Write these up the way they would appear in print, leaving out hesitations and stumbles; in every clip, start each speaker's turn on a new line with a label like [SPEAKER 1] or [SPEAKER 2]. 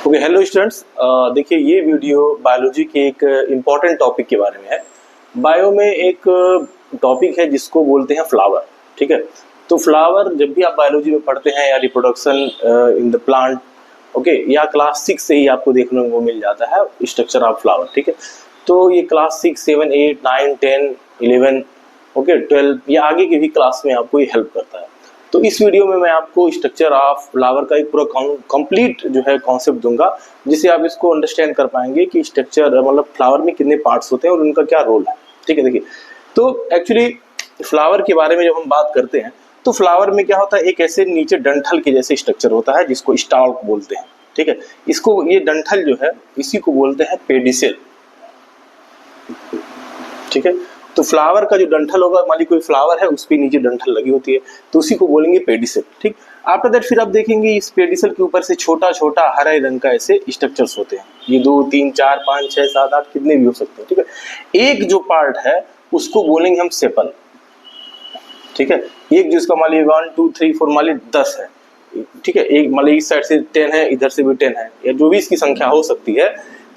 [SPEAKER 1] Okay, hello students. देखिए, ये video biology के एक इम्पॉर्टेंट टॉपिक के बारे में है। बायो में एक टॉपिक है जिसको बोलते हैं फ्लावर। ठीक है, तो फ्लावर जब भी आप बायोलॉजी में पढ़ते हैं या reproduction in the plant, okay, या क्लास 6 से ही आपको देखने को मिल जाता है स्ट्रक्चर ऑफ फ्लावर। ठीक है, तो ये क्लास 6, 7, 8, 9, 10, 11, ओके, 12 या आगे की भी क्लास में आपको ये हेल्प करता है। तो इस वीडियो में मैं आपको स्ट्रक्चर ऑफ फ्लावर का एक पूरा कंप्लीट जो है कॉन्सेप्ट दूंगा, जिससे आप इसको अंडरस्टैंड कर पाएंगे कि स्ट्रक्चर मतलब फ्लावर में कितने पार्ट्स होते हैं और उनका क्या रोल है। ठीक है, देखिए, तो एक्चुअली फ्लावर के बारे में जब हम बात करते हैं तो फ्लावर में क्या होता है, एक ऐसे नीचे डंठल के जैसे स्ट्रक्चर होता है जिसको स्टाल्क बोलते हैं। ठीक है, इसको ये डंठल जो है इसी को बोलते हैं पेडिसेल। ठीक है, तो फ्लावर का जो डंठल होगा, मान ली कोई फ्लावर है उस पे नीचे डंठल लगी होती है तो उसी को बोलेंगे पेडिसेल। ठीक, आफ्टर दैट फिर आप देखेंगे इस पेडिसेल के ऊपर से छोटा छोटा हरे रंग का ऐसे स्ट्रक्चर्स होते हैं। ये 2, 3, 4, 5, 6, 7, 8 कितने भी हो सकते हैं। ठीक है, एक जो पार्ट है उसको बोलेंगे हम सेपल। ठीक है, एक जिसका मान ली 1, 2, 3, 4 मान ली 10 है। ठीक है, एक मान ली इस साइड से 10 है, इधर से भी 10 है, या जो भी इसकी संख्या हो सकती है,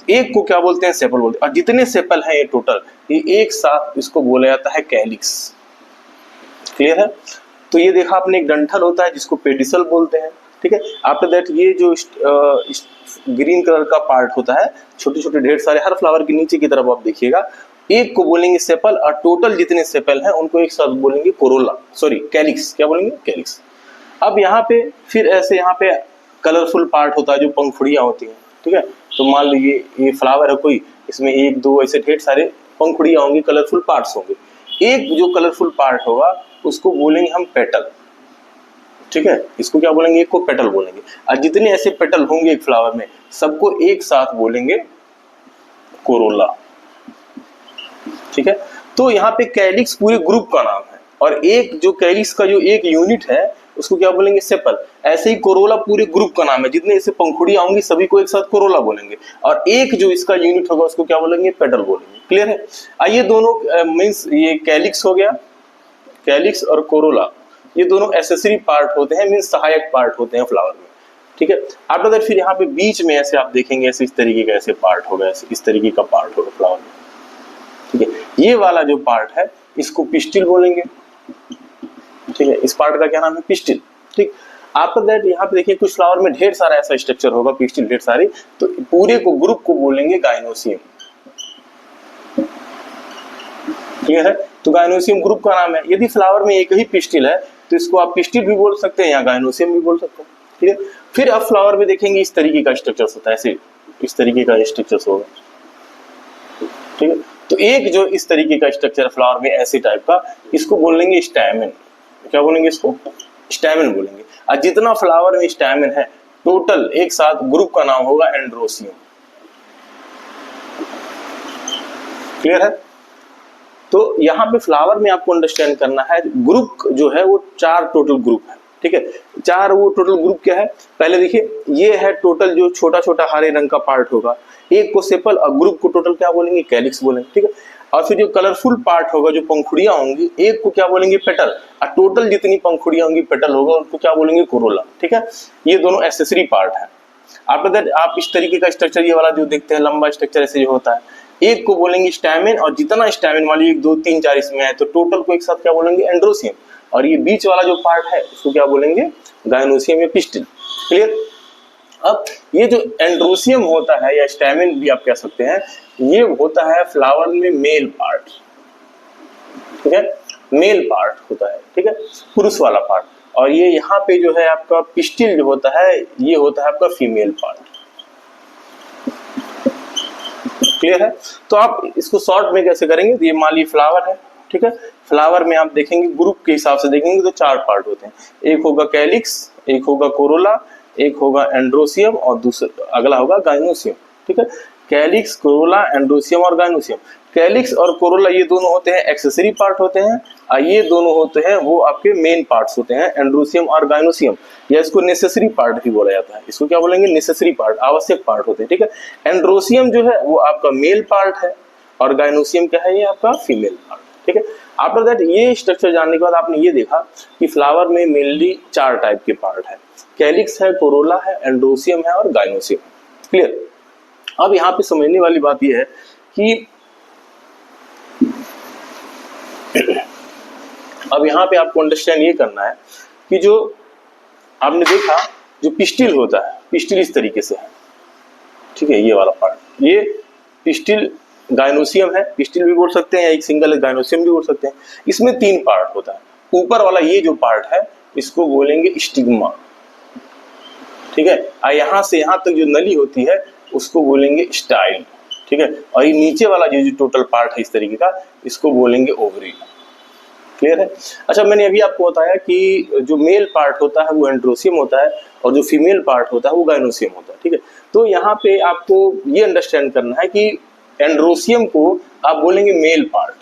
[SPEAKER 1] एक को क्या बोलते हैं, सेपल बोलते हैं। और जितने सेपल हैं ये टोटल, ये एक साथ इसको बोला जाता है कैलिक्स। क्लियर है? तो ये देखा आपने, एक डंठल होता है जिसको पेडिसल बोलते हैं। ठीक है, आफ्टर दैट ये जो ग्रीन कलर का पार्ट होता है, छोटे छोटे ढेर सारे, हर फ्लावर के नीचे की तरफ आप देखिएगा, एक को बोलेंगे सेपल, और टोटल जितने सेपल हैं उनको एक साथ बोलेंगे कोरोला, सॉरी कैलिक्स। क्या बोलेंगे? कैलिक्स। अब यहाँ पे फिर ऐसे यहाँ पे कलरफुल पार्ट होता है जो पंखुड़ियाँ होती हैं। ठीक है, तो मान लीजिए ये फ्लावर है कोई, इसमें 1, 2 ऐसे ढेर सारे पंखुड़ियाँ होंगी, कलरफुल पार्ट्स होंगे। एक जो कलरफुल पार्ट होगा उसको बोलेंगे हम पेटल। ठीक है, इसको क्या बोलेंगे? एक को पेटल बोलेंगे। और जितने ऐसे पेटल होंगे एक फ्लावर में, सबको एक साथ बोलेंगे कोरोला। ठीक है, तो यहाँ पे कैलिक्स पूरे ग्रुप का नाम है, और एक जो कैलिक्स का जो एक यूनिट है उसको क्या बोलेंगे? सेपल। ऐसे ही कोरोला पूरे ग्रुप का नाम है, जितने ऐसे पंखुड़ियां होंगी सभी को एक साथ कोरोला बोलेंगे, और एक जो इसका यूनिट होगा उसको क्या बोलेंगे? पेटल बोलेंगे। क्लियर है? ये दोनों मीन्स ये कैलिक्स हो गया, कैलिक्स और कोरोला, ये दोनों एसेसरी पार्ट होते हैं, मीन्स सहायक पार्ट होते हैं फ्लावर में। ठीक है, आफ्टर दैट फिर यहाँ पे बीच में ऐसे आप देखेंगे ऐसे इस तरीके का ऐसे पार्ट होगा, ऐसे इस तरीके का पार्ट होगा फ्लावर में। ठीक है, ये वाला जो पार्ट है इसको पिस्टिल बोलेंगे। ठीक है, इस पार्ट का क्या नाम है? पिस्टिल। ठीक, आफ्टर दैट यहाँ पे देखिए कुछ फ्लावर में ढेर सारा ऐसा स्ट्रक्चर होगा, पिस्टिल ढेर सारी, तो पूरे को ग्रुप को बोलेंगे गाइनोसियम। क्लियर है? तो गाइनोसियम ग्रुप का नाम है। यदि फ्लावर में एक ही पिस्टिल है तो इसको आप पिस्टिल भी बोल सकते हैं या गाइनोसियम भी बोल सकते हैं। ठीक है, फिर आप फ्लावर में देखेंगे इस तरीके का स्ट्रक्चर होता है, ऐसे इस तरीके का स्ट्रक्चर होगा। ठीक है, तो एक जो इस तरीके का स्ट्रक्चर फ्लावर में ऐसे टाइप का, इसको बोलेंगे स्टैमेन। क्या बोलेंगे? इसको स्टैमेन बोलेंगे। और जितना फ्लावर में स्टैमेन है टोटल एक साथ ग्रुप का नाम होगा एंड्रोसियम। क्लियर है? तो यहाँ पे फ्लावर में आपको अंडरस्टैंड करना है, ग्रुप जो है वो 4 टोटल ग्रुप है। ठीक है, 4 वो टोटल ग्रुप क्या है? पहले देखिए, ये है टोटल जो छोटा छोटा हरे रंग का पार्ट होगा, एक को सेपल, और ग्रुप को टोटल क्या बोलेंगे? कैलिक्स बोलेंगे। ठीक है, और फिर जो कलरफुल पार्ट होगा, जो पंखुड़ियां होंगी, एक को क्या बोलेंगे? पेटल, और टोटल जितनी पंखुड़ियां होंगी पेटल होगा उनको क्या बोलेंगे? कोरोला। ठीक है, ये दोनों एसेसरी पार्ट है। आफ्टर दैट आप इस तरीके का स्ट्रक्चर, ये वाला जो देखते हैं लंबा स्ट्रक्चर ऐसे जो होता है, एक को बोलेंगे स्टैमेन, और जितना स्टैमेन वाली 1, 2, 3, 4 इसमें है तो टोटल को एक साथ क्या बोलेंगे? एंड्रोसियम। और ये बीच वाला जो पार्ट है उसको क्या बोलेंगे? गाइनोसियम या पिस्टिल। क्लियर? अब ये जो एंड्रोसियम होता है या स्टैमेन भी आप कह सकते हैं, ये होता है फ्लावर में मेल पार्ट। ठीक है, मेल पार्ट होता है। ठीक है, पुरुष वाला पार्ट। और ये यहाँ पे जो है आपका पिस्टिल जो होता है, ये होता है आपका फीमेल पार्ट। क्लियर है? तो आप इसको शॉर्ट में कैसे करेंगे? तो ये मान ली फ्लावर है। ठीक है, फ्लावर में आप देखेंगे ग्रुप के हिसाब से देखेंगे तो 4 पार्ट होते हैं, एक होगा कैलिक्स, एक होगा कोरोला, एक होगा एंड्रोसियम, और दूसरा अगला होगा गाइनोसियम। ठीक है, कैलिक्स, कोरोला, एंड्रोसियम और गाइनोसियम। कैलिक्स और कोरोला ये दोनों होते हैं एक्सेसरी पार्ट होते हैं, और ये दोनों होते हैं वो आपके मेन पार्ट्स होते हैं, एंड्रोसियम और गाइनोसियम, या इसको नेसेसरी पार्ट भी बोला जाता है। इसको क्या बोलेंगे? नेसेसरी पार्ट, आवश्यक पार्ट होते हैं। ठीक है, एंड्रोसियम जो है वो आपका मेल पार्ट है, और गाइनोसियम क्या है? ये आपका फीमेल पार्ट। ठीक है, आफ्टर दैट ये स्ट्रक्चर जानने के बाद आपने ये देखा कि फ्लावर में मेनली 4 टाइप के पार्ट है, कैलिक्स है, कोरोला है, एंड्रोसियम है और गाइनोसियम। क्लियर। अब यहाँ पे समझने वाली बात यह है कि अब यहाँ पे आपको अंडरस्टैंड ये करना है कि जो आपने देखा जो पिस्टिल होता है, पिस्टिल इस तरीके से है, ठीक है, ये वाला पार्ट, ये पिस्टिल गायनोसियम है, पिस्टिल भी बोल सकते हैं या एक सिंगल गायनोसियम भी बोल सकते हैं। इसमें 3 पार्ट होता है। ऊपर वाला ये जो पार्ट है इसको बोलेंगे स्टिग्मा, ठीक है, और यहाँ से यहाँ तक जो नली होती है उसको बोलेंगे स्टाइल, ठीक है, और ये नीचे वाला जो टोटल पार्ट है इस तरीके का इसको बोलेंगे ओवरी। क्लियर है। अच्छा, मैंने अभी आपको बताया कि जो मेल पार्ट होता है वो एंड्रोसियम होता है और जो फीमेल पार्ट होता है वो गायनोसियम होता है, ठीक है। तो यहाँ पे आपको ये अंडरस्टैंड करना है कि एंड्रोसियम को आप बोलेंगे मेल पार्ट,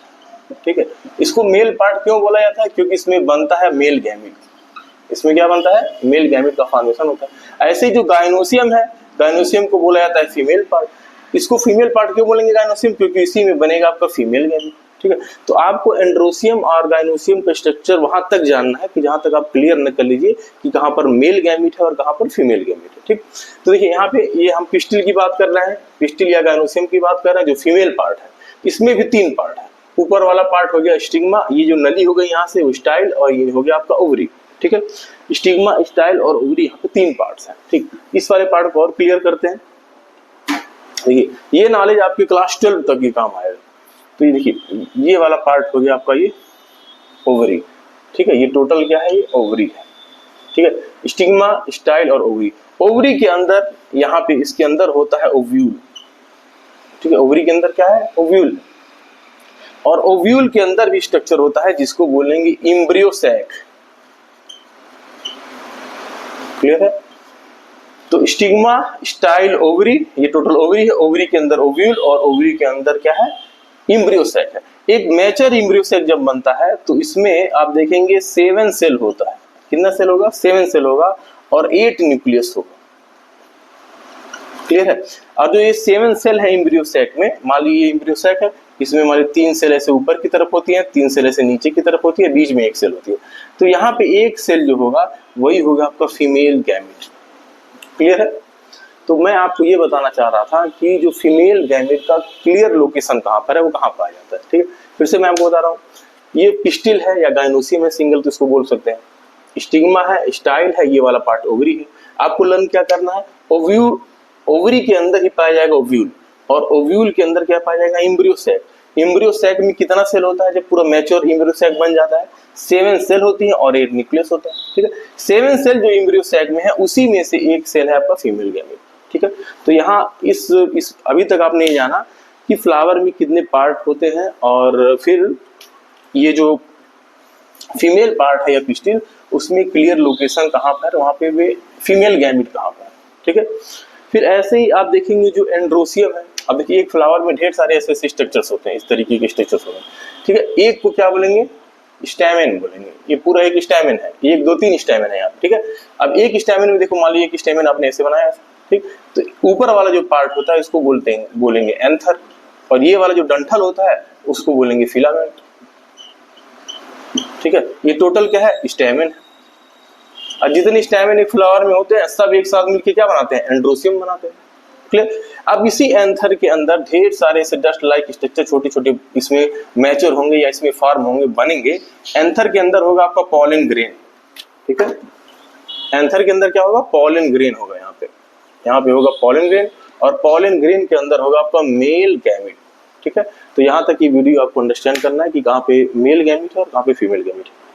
[SPEAKER 1] ठीक है। इसको मेल पार्ट क्यों बोला जाता है? क्योंकि इसमें बनता है मेल गैमेट। इसमें क्या बनता है? मेल गैमेट का फॉर्मेशन होता है। ऐसे ही जो गायनोसियम है, गायनोसियम को बोला जाता है फीमेल पार्ट। इसको फीमेल पार्ट क्यों बोलेंगे गायनोसियम? क्योंकि इसी में बनेगा आपका फीमेल गैमेट, ठीक है। तो आपको एंड्रोसियम और गायनोसियम का स्ट्रक्चर वहां तक जानना है कि जहां तक आप क्लियर न कर लीजिए कि कहां पर मेल गैमेट है और कहां पर फीमेल गैमेट है, ठीक। तो देखिए यहाँ पे ये हम पिस्टिल की बात कर रहे हैं, पिस्टिल या गायनोसियम की बात कर रहे हैं, जो फीमेल पार्ट है इसमें भी 3 पार्ट है। ऊपर वाला पार्ट हो गया स्टिग्मा, ये जो नली हो गई यहाँ से वो स्टाइल, और ये हो गया आपका ओवरी, ठीक है। स्टिग्मा, स्टाइल और ओवरी, यहाँ पे 3 पार्ट्स हैं, ठीक। इस वाले पार्ट को और क्लियर करते हैं। देखिए ये नॉलेज आपके क्लास 12 तक ही काम आएगा। तो ये देखिए ये वाला पार्ट हो गया आपका ये ओवरी, ठीक है। ये टोटल क्या है? ये ओवरी है, ठीक है। स्टिग्मा, स्टाइल और ओवरी। ओवरी के अंदर यहाँ पे इसके अंदर होता है ओव्यूल, ठीक है। ओवरी के अंदर क्या है? ओव्यूल। और ओव्यूल के अंदर भी स्ट्रक्चर होता है जिसको बोलेंगे एम्ब्रियो सैक। क्लियर है। तो स्टिग्मा, स्टाइल, ओवरी, ये टोटल ओवरी है। ओवरी के अंदर ओव्यूल और ओवरी के अंदर क्या है? एम्ब्रियो सैक है। एक मैच्योर एम्ब्रियो सैक जब बनता है तो इसमें आप देखेंगे 7 सेल होता है। कितना सेल होगा? 7 सेल होगा और 8 न्यूक्लियस होगा। क्लियर है। और जो ये 7 सेल है एम्ब्रियो सैक में, मान लीजिए एम्ब्रियो सैक है, इसमें मान लीजिए 3 सेल ऐसे ऊपर की तरफ होती है, 3 सेल ऐसे नीचे की तरफ होती है, बीच में 1 सेल होती है। तो यहाँ पे 1 सेल जो होगा वही होगा आपका फीमेल गैमेट। क्लियर है। तो मैं आपको ये बताना चाह रहा था कि जो फीमेल गैमेट का क्लियर लोकेशन कहाँ पर है, वो कहाँ पाया जाता है, ठीक है। फिर से मैं आपको बता रहा हूँ, ये पिस्टिल है या गायनोसियम है सिंगल, तो इसको बोल सकते हैं। स्टिग्मा है, स्टाइल है, ये वाला पार्ट ओवरी है। आपको लर्न क्या करना है? ओव्यूल, ओवरी के अंदर ही पाया जाएगा ओव्यूल, और ओव्यूल के अंदर क्या पाया जाएगा? Embryo sac. एम्ब्रियो सैक में कितना सेल होता है? जब पूरा मैच्योर एम्ब्रियो सैक बन जाता है 7 सेल होती है और 8 न्यूक्लियस होता है, ठीक है। 7 सेल जो एम्ब्रियो सैक में है उसी में से 1 सेल है आपका फीमेल गैमेट, ठीक है। तो यहाँ इस अभी तक आपने ये जाना कि फ्लावर में कितने पार्ट होते हैं, और फिर ये जो फीमेल पार्ट है या पिस्टिल, उसमें क्लियर लोकेशन कहाँ पर, वहाँ पे वे फीमेल गैमेट कहाँ पर, ठीक है। फिर ऐसे ही आप देखेंगे जो एंड्रोसियम है। अब देखिए एक फ्लावर में ढेर सारे ऐसे स्ट्रक्चर्स होते हैं, इस तरीके के स्ट्रक्चर्स होते हैं, ठीक है। एक को क्या बोलेंगे? स्टैमेन बोलेंगे। ये पूरा एक स्टैमेन है, 1 2 3 स्टैमेन है यहाँ, ठीक है। अब एक स्टैमेन में देखो, मान लीजिए एक स्टैमेन आपने ऐसे बनाया, ठीक। तो ऊपर वाला जो पार्ट होता है इसको बोलेंगे एंथर, और ये वाला जो डंठल होता है उसको बोलेंगे फिलामेंट, ठीक है। ये टोटल क्या है? स्टैमेन है। और जितने स्टैमेन एक फ्लावर में होते हैं सब एक साथ मिलकर क्या बनाते हैं? एंड्रोसियम बनाते हैं। क्लियर। अब इसी एंथर के अंदर ढेर सारे ऐसे डस्ट लाइक स्ट्रक्चर छोटे छोटे इसमें मैच्योर होंगे या इसमें फॉर्म होंगे, बनेंगे। एंथर के अंदर होगा आपका पॉलन ग्रेन, ठीक है। एंथर के अंदर क्या होगा? पॉलन ग्रेन होगा। यहाँ पे होगा पॉलन ग्रेन, और पॉलन ग्रेन के अंदर होगा आपका मेल गैमेट, ठीक है। तो यहाँ तक ये वीडियो आपको अंडरस्टैंड करना है कि कहाँ पे मेल गैमेट है और कहाँ पे फीमेल गैमेट है।